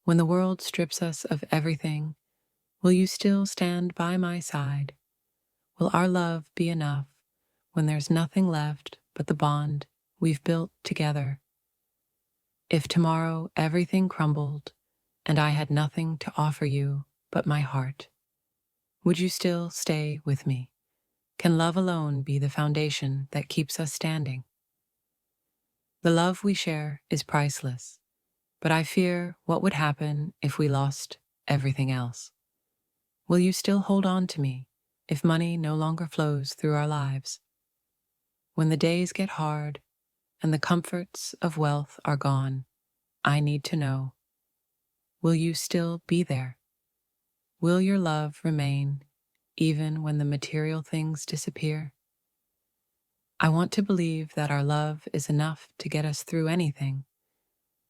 When the world strips us of everything, will you still stand by my side? Will our love be enough when there's nothing left but the bond we've built together? If tomorrow everything crumbled and I had nothing to offer you but my heart, would you still stay with me? Can love alone be the foundation that keeps us standing? The love we share is priceless, but I fear what would happen if we lost everything else. Will you still hold on to me if money no longer flows through our lives? When the days get hard and the comforts of wealth are gone, I need to know, will you still be there? Will your love remain even when the material things disappear? I want to believe that our love is enough to get us through anything,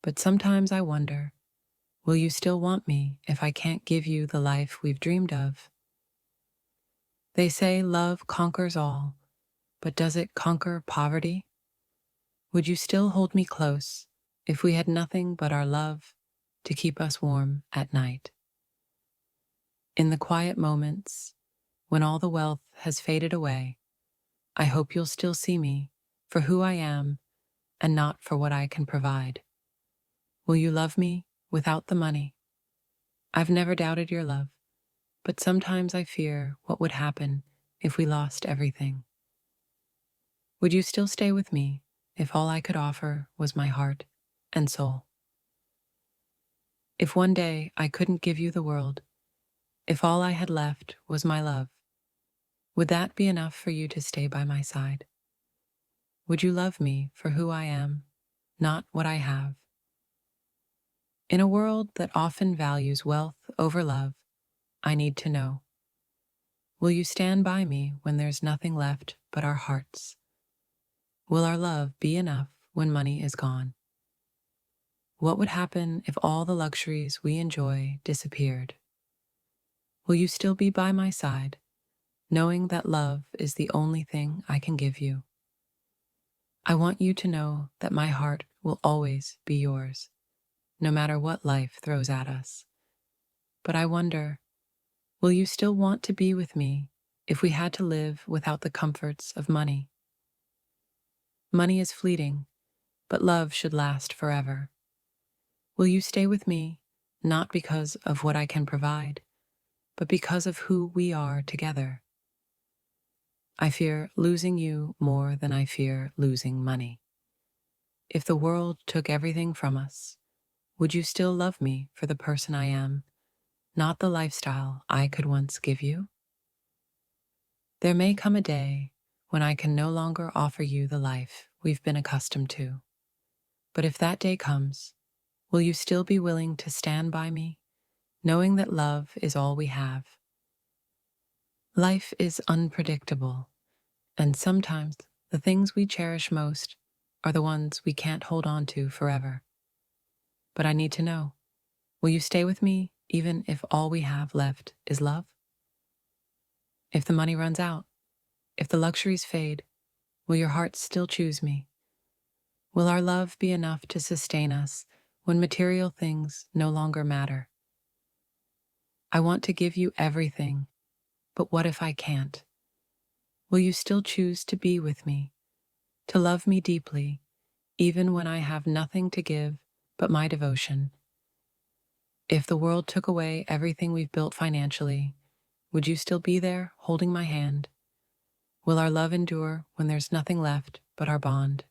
but sometimes I wonder, will you still want me if I can't give you the life we've dreamed of? They say love conquers all, but does it conquer poverty? Would you still hold me close if we had nothing but our love to keep us warm at night? In the quiet moments, when all the wealth has faded away, I hope you'll still see me for who I am and not for what I can provide. Will you love me without the money? I've never doubted your love, but sometimes I fear what would happen if we lost everything. Would you still stay with me if all I could offer was my heart and soul? If one day I couldn't give you the world, if all I had left was my love, would that be enough for you to stay by my side? Would you love me for who I am, not what I have? In a world that often values wealth over love, I need to know, will you stand by me when there's nothing left but our hearts? Will our love be enough when money is gone? What would happen if all the luxuries we enjoy disappeared? Will you still be by my side, knowing that love is the only thing I can give you? I want you to know that my heart will always be yours, no matter what life throws at us. But I wonder, will you still want to be with me if we had to live without the comforts of money? Money is fleeting, but love should last forever. Will you stay with me, not because of what I can provide, but because of who we are together? I fear losing you more than I fear losing money. If the world took everything from us, would you still love me for the person I am, not the lifestyle I could once give you? There may come a day when I can no longer offer you the life we've been accustomed to. But if that day comes, will you still be willing to stand by me, knowing that love is all we have? Life is unpredictable, and sometimes the things we cherish most are the ones we can't hold on to forever. But I need to know, will you stay with me even if all we have left is love? If the money runs out, if the luxuries fade, will your heart still choose me? Will our love be enough to sustain us when material things no longer matter? I want to give you everything, but what if I can't? Will you still choose to be with me, to love me deeply, even when I have nothing to give but my devotion? If the world took away everything we've built financially, would you still be there holding my hand? Will our love endure when there's nothing left but our bond?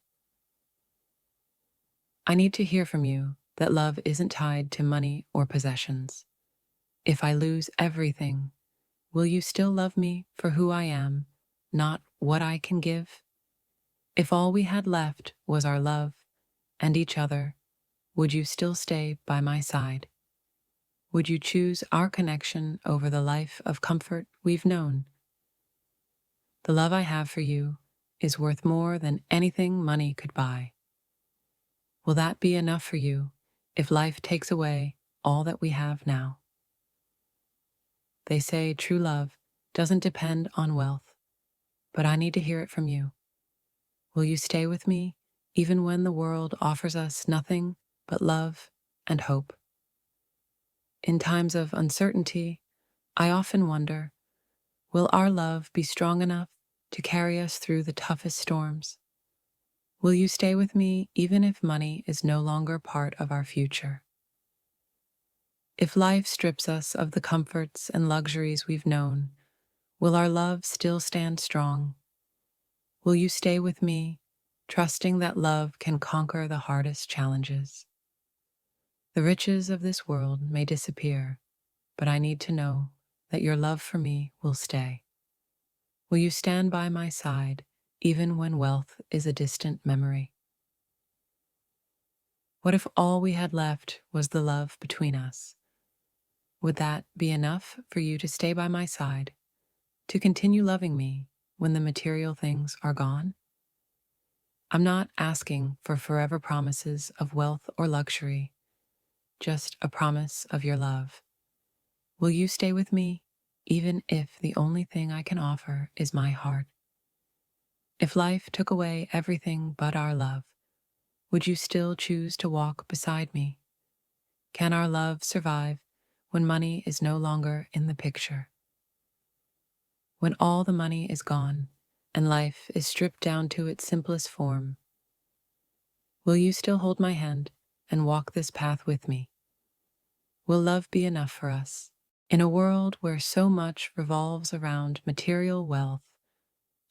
I need to hear from you that love isn't tied to money or possessions. If I lose everything, will you still love me for who I am, not what I can give? If all we had left was our love and each other, would you still stay by my side? Would you choose our connection over the life of comfort we've known? The love I have for you is worth more than anything money could buy. Will that be enough for you if life takes away all that we have now? They say true love doesn't depend on wealth, but I need to hear it from you. Will you stay with me even when the world offers us nothing but love and hope? In times of uncertainty, I often wonder, will our love be strong enough to carry us through the toughest storms? Will you stay with me even if money is no longer part of our future? If life strips us of the comforts and luxuries we've known, will our love still stand strong? Will you stay with me, trusting that love can conquer the hardest challenges? The riches of this world may disappear, but I need to know that your love for me will stay. Will you stand by my side even when wealth is a distant memory? What if all we had left was the love between us? Would that be enough for you to stay by my side, to continue loving me when the material things are gone? I'm not asking for forever promises of wealth or luxury, just a promise of your love. Will you stay with me, even if the only thing I can offer is my heart? If life took away everything but our love, would you still choose to walk beside me? Can our love survive when money is no longer in the picture? When all the money is gone and life is stripped down to its simplest form, will you still hold my hand and walk this path with me? Will love be enough for us? In a world where so much revolves around material wealth,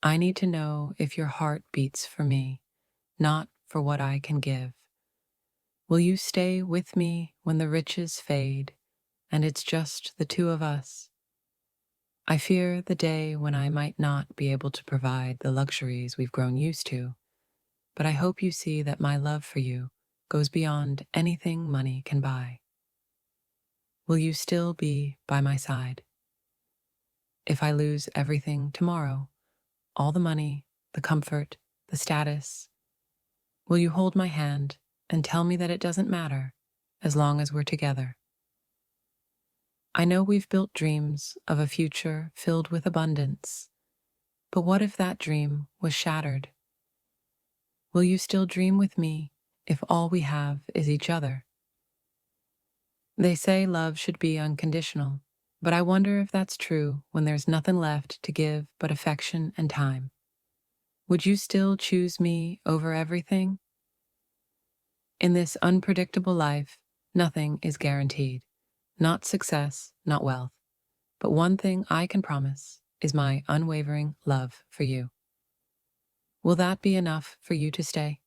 I need to know if your heart beats for me, not for what I can give. Will you stay with me when the riches fade and it's just the two of us? I fear the day when I might not be able to provide the luxuries we've grown used to, but I hope you see that my love for you goes beyond anything money can buy. Will you still be by my side? If I lose everything tomorrow, all the money, the comfort, the status, will you hold my hand and tell me that it doesn't matter as long as we're together? I know we've built dreams of a future filled with abundance, but what if that dream was shattered? Will you still dream with me if all we have is each other? They say love should be unconditional, but I wonder if that's true when there's nothing left to give but affection and time. Would you still choose me over everything? In this unpredictable life, nothing is guaranteed. Not success, not wealth. But one thing I can promise is my unwavering love for you. Will that be enough for you to stay?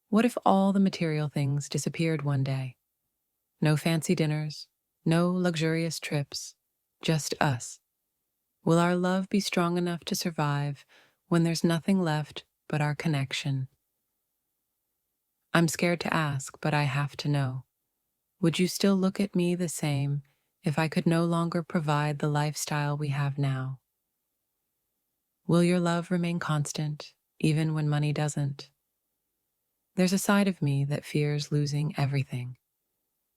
What if all the material things disappeared one day? No fancy dinners, no luxurious trips, just us. Will our love be strong enough to survive when there's nothing left but our connection? I'm scared to ask, but I have to know. Would you still look at me the same if I could no longer provide the lifestyle we have now? Will your love remain constant, even when money doesn't? There's a side of me that fears losing everything,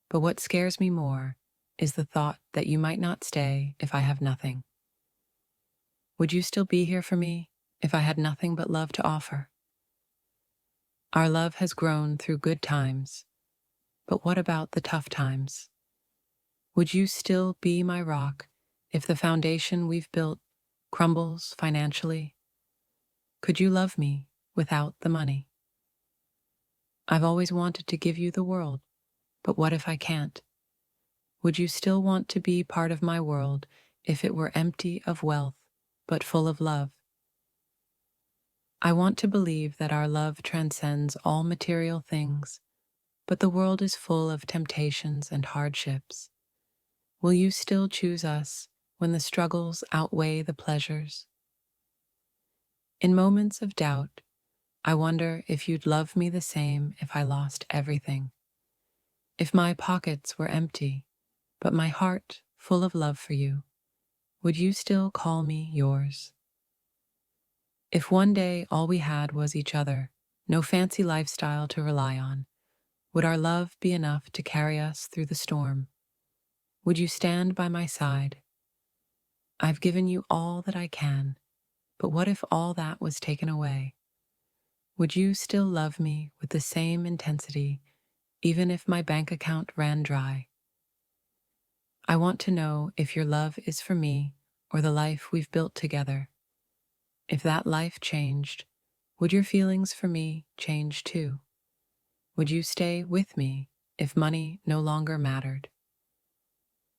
but what scares me more is the thought that you might not stay if I have nothing. Would you still be here for me if I had nothing but love to offer? Our love has grown through good times, but what about the tough times? Would you still be my rock if the foundation we've built crumbles financially? Could you love me without the money? I've always wanted to give you the world, but what if I can't? Would you still want to be part of my world if it were empty of wealth, but full of love? I want to believe that our love transcends all material things, but the world is full of temptations and hardships. Will you still choose us when the struggles outweigh the pleasures? In moments of doubt, I wonder if you'd love me the same if I lost everything. If my pockets were empty, but my heart full of love for you, would you still call me yours? If one day all we had was each other, no fancy lifestyle to rely on, would our love be enough to carry us through the storm? Would you stand by my side? I've given you all that I can, but what if all that was taken away? Would you still love me with the same intensity, even if my bank account ran dry? I want to know if your love is for me or the life we've built together. If that life changed, would your feelings for me change too? Would you stay with me if money no longer mattered?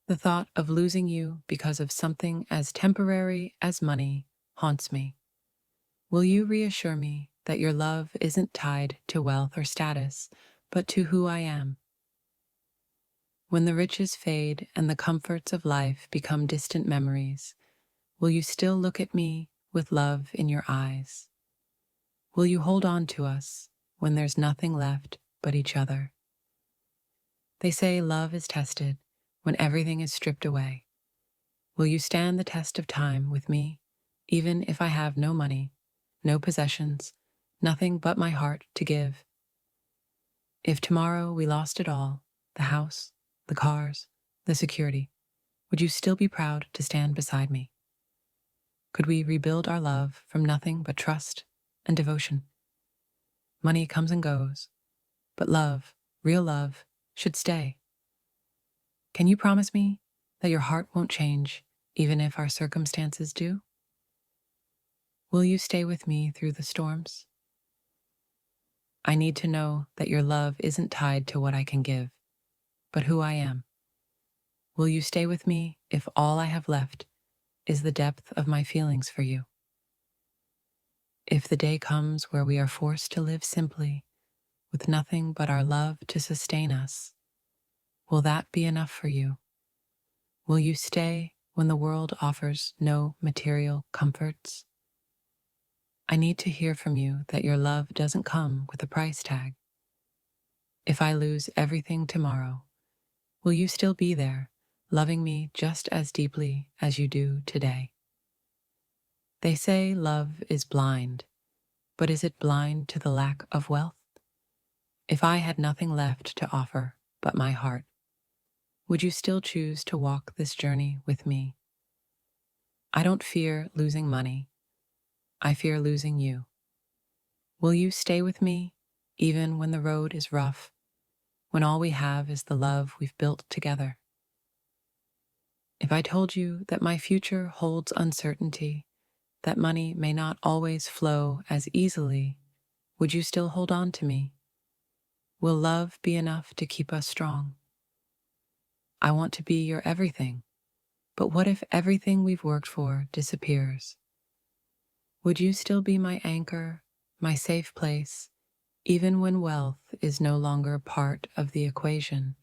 The thought of losing you because of something as temporary as money haunts me. Will you reassure me that your love isn't tied to wealth or status, but to who I am? When the riches fade and the comforts of life become distant memories, will you still look at me with love in your eyes? Will you hold on to us when there's nothing left but each other? They say love is tested when everything is stripped away. Will you stand the test of time with me, even if I have no money, no possessions, nothing but my heart to give? If tomorrow we lost it all, the house, the cars, the security, would you still be proud to stand beside me? Could we rebuild our love from nothing but trust and devotion? Money comes and goes, but love, real love, should stay. Can you promise me that your heart won't change even if our circumstances do? Will you stay with me through the storms? I need to know that your love isn't tied to what I can give, but who I am. Will you stay with me if all I have left is the depth of my feelings for you? If the day comes where we are forced to live simply, with nothing but our love to sustain us, will that be enough for you? Will you stay when the world offers no material comforts? I need to hear from you that your love doesn't come with a price tag. If I lose everything tomorrow, will you still be there, loving me just as deeply as you do today? They say love is blind, but is it blind to the lack of wealth? If I had nothing left to offer but my heart, would you still choose to walk this journey with me? I don't fear losing money. I fear losing you. Will you stay with me even when the road is rough, when all we have is the love we've built together? If I told you that my future holds uncertainty, that money may not always flow as easily, would you still hold on to me? Will love be enough to keep us strong? I want to be your everything, but what if everything we've worked for disappears? Would you still be my anchor, my safe place, even when wealth is no longer part of the equation?